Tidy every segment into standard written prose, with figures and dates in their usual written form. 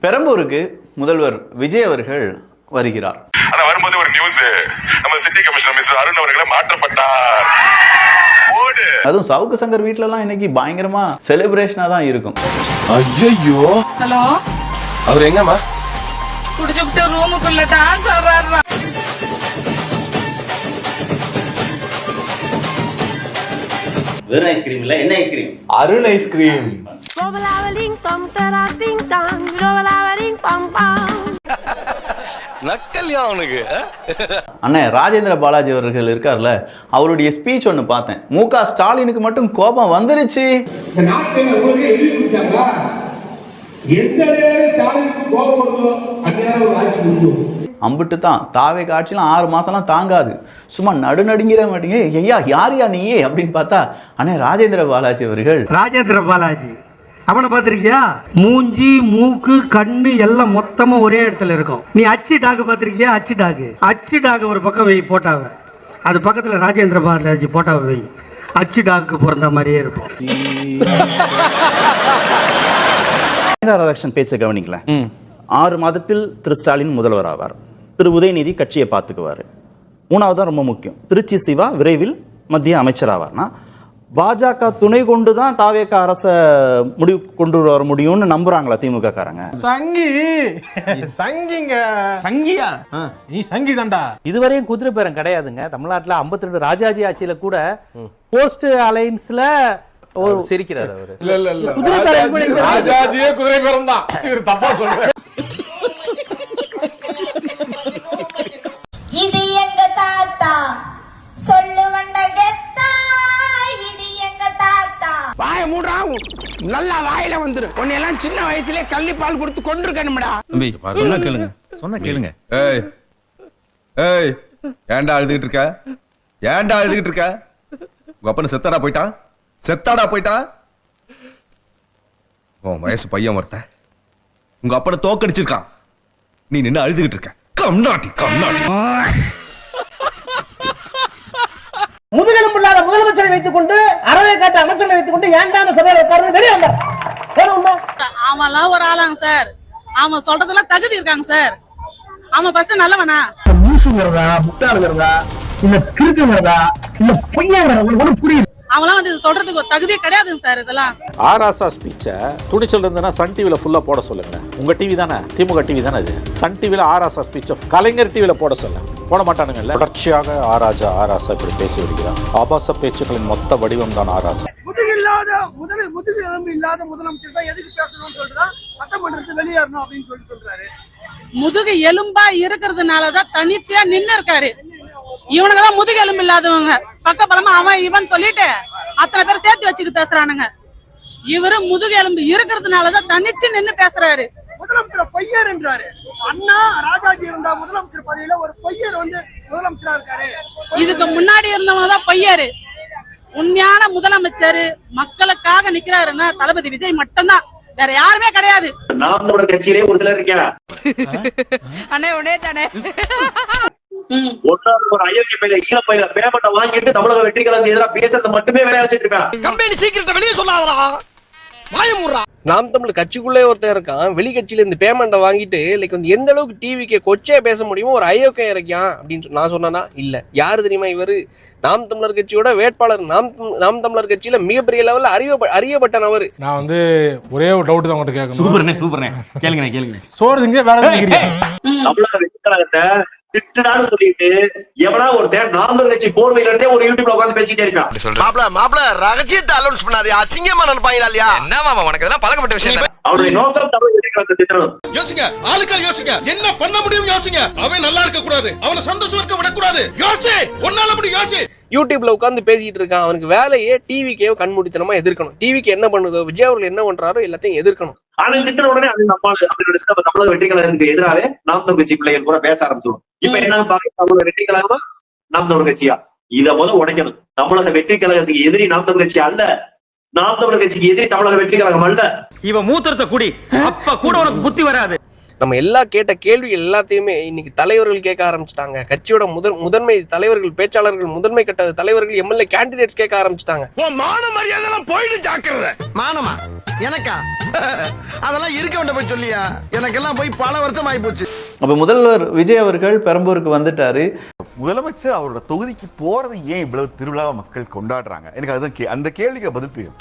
பெரம்பூருக்கு முதல்வர் விஜய் அவர்கள் வருகிறார். வரும்போது ஒரு நியூஸ், நம்ம சிட்டி கமிஷனர் மிஸ்டர் அருண் அவர்களை மாற்றப்பட்டார். அதுவும் சவுக்கு சங்கர் வீட்ல எல்லாம் இன்னைக்கு பயங்கரமா செலிப்ரேஷனா தான் இருக்கும். ஐயோ, ஹலோ, அவர் எங்கம்மா? குடிச்சுட்டு ரூமுக்குள்ள டான்ஸ் ஆடுறாரு. வெறும் ஐஸ்கிரீம் இல்ல, என்ன ஐஸ்கிரீம்? அருண் ஐஸ்கிரீம். நக்கல்யா அவனுக்கு. அண்ணே ராஜேந்திர பாலாஜி அவர்கள் இருக்கார்ல, அவருடைய ஸ்பீச் ஒன்று பார்த்தேன். முக ஸ்டாலினுக்கு மட்டும் கோபம் வந்துருச்சு. அம்பிட்டு தான் தாவே காட்சிலாம் 6 மாசம்லாம் தாங்காது, சும்மா நடுநடுங்கிற மாட்டீங்க. ஐயா யாரியா நீயே அப்படின்னு பார்த்தா அண்ணே ராஜேந்திர பாலாஜி அவர்கள். ராஜேந்திர பாலாஜி அவனை பார்த்திருக்கியா? மூஞ்சி மூக்கு கண்ணு எல்லாம் மொத்தமா ஒரே இடத்துல இருக்கும். நீ அச்சு டாக்கு பார்த்திருக்கியா? அச்சு டாக்கு ஒரு பக்கம் வை போட்டாவ, அது பக்கத்துல ராஜேந்திர பாலாஜி போட்டாவ வை, அச்சு டாக்கு பிறந்த மாதிரியே இருக்கும். ராதாகிருஷ்ணன் பேச்சை கவனிக்கல. 6 மாதத்தில் திரு ஸ்டாலின் முதல்வர் ஆவார். திரு உதயநிதி கட்சியை பார்த்துக்குவார். 3வது ரொம்ப முக்கியம், திருச்சி சிவா விரைவில் மத்திய அமைச்சர் ஆவார்னா பாஜக துணை கொண்டுதான் தாவேக அரச முடிவு கொண்டு வர முடியும்னு நம்புறாங்களா திமுக காரங்க? சங்கியா நீ சங்கி தான்டா. இதுவரையும் குதிரை பேரம் கிடையாதுங்க தமிழ்நாட்டுல. 52 ராஜாஜி ஆட்சியில கூட போஸ்ட் அலைன்ஸ்ல சிரிக்கிறார் அவரு. ராஜாஜியே குதிரை பேரம் தான். இவர் தப்பா சொல்றாரு. இது எங்க தாத்தா சொல்லுவண்ட கெத்தா, இது எங்க தாத்தா. வாய மூடா, நல்லா வாயில வந்துரு. உன்னையெல்லாம் சின்ன வயசுல கள்ளி பால் கொடுத்து கொண்டிருக்கணும்டா. தம்பி சொன்னா கேளுங்க. ஏய் ஏய், ஏன்டா அழுதுகிட்டு இருக்க? உங்க அப்பன செத்தாடா போயிட்டான். உன் வயசு பையன் ஒருத்தன் உங்க அப்பனை தோக்கடிச்சிருக்கான். நீ நின்னு அழுதுகிட்டு இருக்க. கம்நாட்டி முதுகெலும்பு இல்லாத முதலமைச்சரை வைத்துக் கொண்டு, அறவை காட்ட அமைச்சரை வைத்துக் கொண்டு ஏன்டான சபையில உட்கார்ந்து வெளியே வந்தார். அவன்லாம் ஒரு ஆளாங்க சார். அவன் சொல்றதெல்லாம் தகுதி இருக்காங்க சார். அவன் ஃபர்ஸ்ட் நல்லவனா? மூசுங்கிறதா, முட்டாளுங்கிறதா, இல்ல கிறுக்குங்கிறதா, இல்ல பொய்யாங்கிறதா ஒண்ணு புரியுது. அவன்லாம் வந்து சொல்றதுக்கு ஒரு தகுதியே கிடையாதுங்க சார். இதெல்லாம் ஆராசா ஸ்பீச்சை துணிச்சல் இருந்ததுன்னா சன் டிவில ஃபுல்லா போட சொல்லுங்க. உங்க டிவி தானே, திமுக டிவி தானே அது. சன் டிவில ஆராசா ஸ்பீச்சை கலைஞர் டிவில போட சொல்லுங்க. போட மாட்டானுங்கல்ல. தொடர்ச்சியாக ஆராசா இப்படி பேசி வருகிறார். ஆபாச பேச்சுக்களின் மொத்த வடிவம் தான் ஆராசா. முதுகெலும்பு இல்லாத முதலமைச்சர் தான் எதுக்கு பேசணும்னு சொல்றா, சட்டமன்றத்துக்கு வெளியேறணும் அப்படின்னு சொல்றாரு. முதுகு எலும்பா இருக்கிறதுனாலதான் தனிச்சையா நின்னு இருக்காரு. இவனுங்கதான் முதுகு எலும்பு இல்லாதவங்க. பக்க பலமா அவன் இவன் சொல்லிட்டு அத்தனை பேர் சேர்த்து வச்சுட்டு பேசுறானுங்க. இவரு முதுகு எலும்பு இருக்கிறதுனாலதான் தனிச்சு நின்னு பேசுறாரு. முதலமைச்சர் பையர் என்றாரு. அண்ணா ராஜாஜி இருந்தா முதலமைச்சர் பதவியில ஒரு பையர் வந்து முதலமைச்சரா இருக்காரு. இதுக்கு முன்னாடி இருந்தவங்க தான் பையரு. உண்மையான முதலமைச்சர் மக்களுக்காக நிக்கிறாருன்னா தளபதி விஜய் மட்டும்தான், வேற யாருமே கிடையாது. நாம் தமிழர் கட்சியிலே ஒரு சிலர் இருக்கா அண்ணே உடனே தானே ஒரு அயோக்கிய பையில ஈழ பையில பேமெண்ட வாங்கிட்டு தமிழக வெற்றி கழகத்துக்கு எதிராக பேசுறத மட்டுமே வேலையா வச்சுட்டு இருப்பேன். கம்பெனி சீக்கிரத்தை வெளியே சொல்லாதடா, வாயமுறா. நாம் தமிழ் கட்சிக்குள்ளே ஒருத்தன் இருக்கான், வெளி கட்சியில இந்த பேமெண்ட்டை வாங்கிட்டு லைக் வந்து எந்த அளவுக்கு டிவிக்கு கொச்சையா பேச முடியுமோ ஒரு அயோக்கியம் இருக்கான் அப்படின்னு நான் சொன்னா இல்ல. யாரு தெரியுமா இவரு? நாம் தமிழர் கட்சியோட வேட்பாளர். நாம் தமிழர் கட்சியில மிகப்பெரிய லெவல்ல அறியப்பட்ட நபர். நான் வந்து ஒரே ஒரு டவுட் தான் உங்ககிட்ட கேட்கணும். சூப்பர்னே கேளுங்க. சோறு திங்க வேற தமிழக வெற்றி கழகத்தை திட்டுடான்னு சொல்லிட்டு எவனா ஒருத்தன் நாம் தமிழர் கட்சி போர்வையில இருந்தே ஒரு யூடியூப்ல உட்கார்ந்து பேசிட்டே இருக்கான். மாப்ள ரகசியத்தை அலௌன்ஸ் பண்ணாதே, அசிங்கமா நினைப்பாங்களா இல்லையா? என்ன மாமா உனக்கு இதெல்லாம் பழக்கப்பட்ட விஷயம். அவருடைய நோக்கம் தமிழக வெற்றி கழகத்தை திட்டணும். யோசிங்க, ஆளுக்கள் யோசிங்க, என்ன பண்ண முடியும் யோசிங்க. அவன் நல்லா இருக்க கூடாது, அவனை சந்தோஷமா இருக்க விடக்கூடாது. யோசி, ஒன்னால அப்படி யோசி. யூடியூப்ல உட்கார்ந்து பேசிட்டு இருக்கான். அவனுக்கு வேலையே டிவிக்கே கண்மூடித்தனமா எதிர்க்கணும். டிவிக்கு என்ன பண்ணுதோ, விஜய் அவர்கள் என்ன பண்றாரோ எல்லாத்தையும் எதிர்க்கணும். அவன் திட்ட உடனே அது நம்ம தமிழக வெற்றி கழகத்துக்கு எதிராகவே நாம் தமிழ் கட்சி பிள்ளைகள் கூட பேச ஆரம்பிச்சிடும். இப்ப என்ன தமிழக வெற்றி கழகமா நாம் தமிழ் கட்சியா? இத முதல் உடைக்கணும். தமிழக வெற்றி கழகத்துக்கு எதிரி நாம் தமிழ் கட்சி அல்ல, நாம் தமிழர் கட்சிக்கு எதிரி தமிழக வெற்றி கழகம் அல்ல. இவன் மூத்திரத்தை குடி, அப்ப கூட உனக்கு புத்தி வராது. நம்ம எல்லா கேட்ட கேள்விகள் எல்லாத்தையுமே இன்னைக்கு தலைவர்கள் கேட்க ஆரம்பிச்சிட்டாங்க. கட்சியோட முதன்மை தலைவர்கள், பேச்சாளர்கள், முதன்மை கட்ட தலைவர்கள், எம்எல்ஏ கேண்டிடேட்ஸ் கேட்க ஆரம்பிச்சிட்டாங்க. மான மரியாதை போயிட்டு ஜாக்கிரதை. மானமா எனக்கா? அதெல்லாம் இருக்க வேண்டாம் போய் சொல்லியா? எனக்கெல்லாம் போய் பல வருஷம் ஆகி போச்சு. அப்ப முதல்வர் விஜய் அவர்கள் பெரம்பூருக்கு வந்துட்டாரு. முதலமைச்சர் அவரோட தொகுதிக்கு போறது ஏன் இவ்வளவு திருவிழாவை மக்கள் கொண்டாடுறாங்க? எனக்கு அதுதான் அந்த கேள்விக்கு பதில் தெரியும்.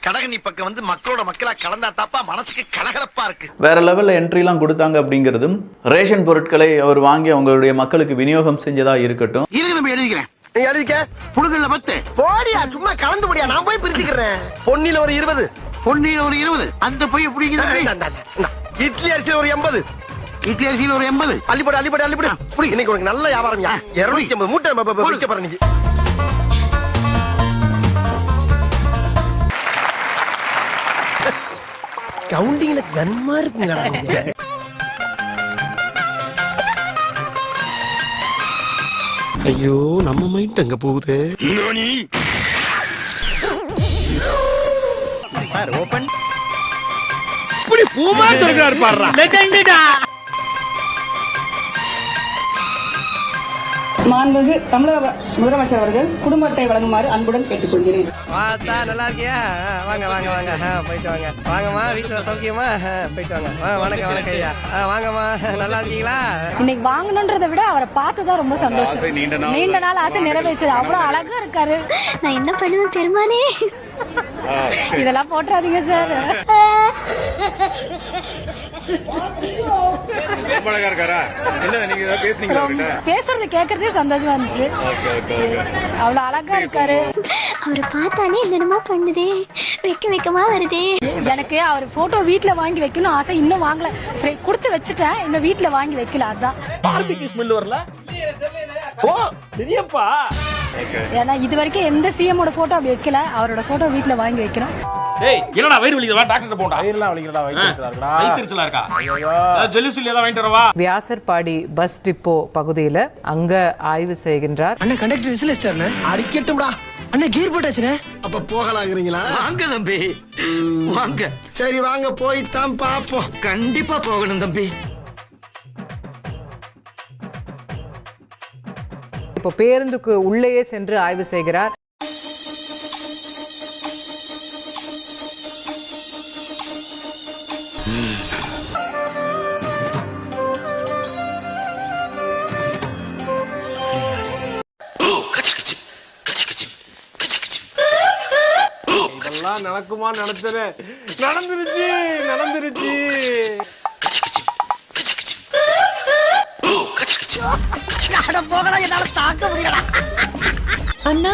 கடகனி பக்கம் வந்து மக்களோட மக்களா கலந்தா தாப்பா மனசுக்கு கலகலப்பா இருக்கு. வேற லெவல்ல என்ட்ரிலாம் கொடுத்தாங்க அப்படிங்கிறதும், ரேஷன் பொருட்களை அவர் வாங்கி அவங்களுடைய மக்களுக்கு விநியோகம் செஞ்சதா இருக்கட்டும். எழுதிக்கிறேன். நீ எழுதிக்க. புடுங்கல்ல 10 போடியா, சும்மா கலந்து போடியா, நான் போய் பிரிச்சுக்கிறேன். பொன்னில ஒரு 20, பொன்னில ஒரு 20. அந்த போய் பிடிக்குது. இட்லி அரிசியில ஒரு 80, இட்லி அரிசியில ஒரு 80. அள்ளிப்படு அள்ளிப்படு அள்ளிப்படு. புடி. இன்னைக்கு உனக்கு நல்ல வியாபாரம். 250 மூட்டை விற்க போற நீ. கவுண்டிங்ல கன்மா இருக்குங்களா? ஐயோ, நம்ம மைண்ட் அங்க போகுது. Sir open. இப்படி பூமா திறக்கிறார் பாருடா. லெஜெண்டடா. மாண்புமிகு தமிழக முதலமைச்சர் அவர்கள் குடும்ப அட்டை வழங்குமாறு அன்புடன் கேட்டுக்கொள்கிறேன். பார்த்தா நல்லா இருக்கியா? வாங்க வாங்க வாங்க, போயிட்டு வாங்க. வாங்கம்மா, வீட்டுல சௌக்கியமா? போயிட்டு வாங்க. வணக்கம் வணக்கம் ஐயா. வாங்கம்மா, நல்லா இருக்கீங்களா? இன்னைக்கு வாங்கணுன்றதை விட அவரை பார்த்துதான் ரொம்ப சந்தோஷம். நீண்ட நாள் ஆசை நிறைவேற்றது. அவ்வளவு அழகா இருக்காரு. நான் என்ன பண்ணுவேன் பெருமானே? இதெல்லாம் போட்டுறாதீங்க சார். பேசுறது கேக்குறதே சந்தோஷமா இருந்துச்சு. அவ்வளவு அழகா இருக்காரு. அவரை பார்த்தானே என்னமா பண்ணுதே, வெக்கமா வருதே. எனக்கு அவர் போட்டோ வீட்டுல வாங்கி வைக்கணும் ஆசை. இன்னும் வாங்கல, கொடுத்து வச்சுட்டேன். இன்னும் வீட்டுல வாங்கி வைக்கல. அதான் பார்பிக்யூ ஸ்மெல் வரல. ஓ பெரியப்பா. ஏன்னா இது வரைக்கும் எந்த சிஎம்மோட போட்டோ அப்படி வைக்கல. அவரோட போட்டோ வீட்டுல வாங்கி வைக்கணும். ஏய், என்னடா வயிறு வலிக்குது? வா டாக்டர் போடா. வயிறுலாம் வலிக்குதுடா, வயிற்றுச்சலா இருக்கா? ஐயோ, ஜெலுசில் ஏதாவது வாங்கிட்டு வரவா? வியாசர்பாடி பஸ் டிப்போ பகுதியில அங்க ஆய்வு செய்கின்றார். அண்ணா கண்டக்டர் விசிலிஸ்டர்னு அடிக்கட்டும்டா. அண்ணா கீர் போட்டாச்சுனே. அப்ப போகலாங்கிறீங்களா? வாங்க தம்பி வாங்க. சரி வாங்க, போய் தான் பாப்போம். கண்டிப்பா போகணும் தம்பி. இப்போ பேருந்துக்கு உள்ளேயே சென்று ஆய்வு செய்கிறார். நடக்குமா? நடந்துருச்சு. போகலாம், என்னால தாக்க முடியல. அண்ணா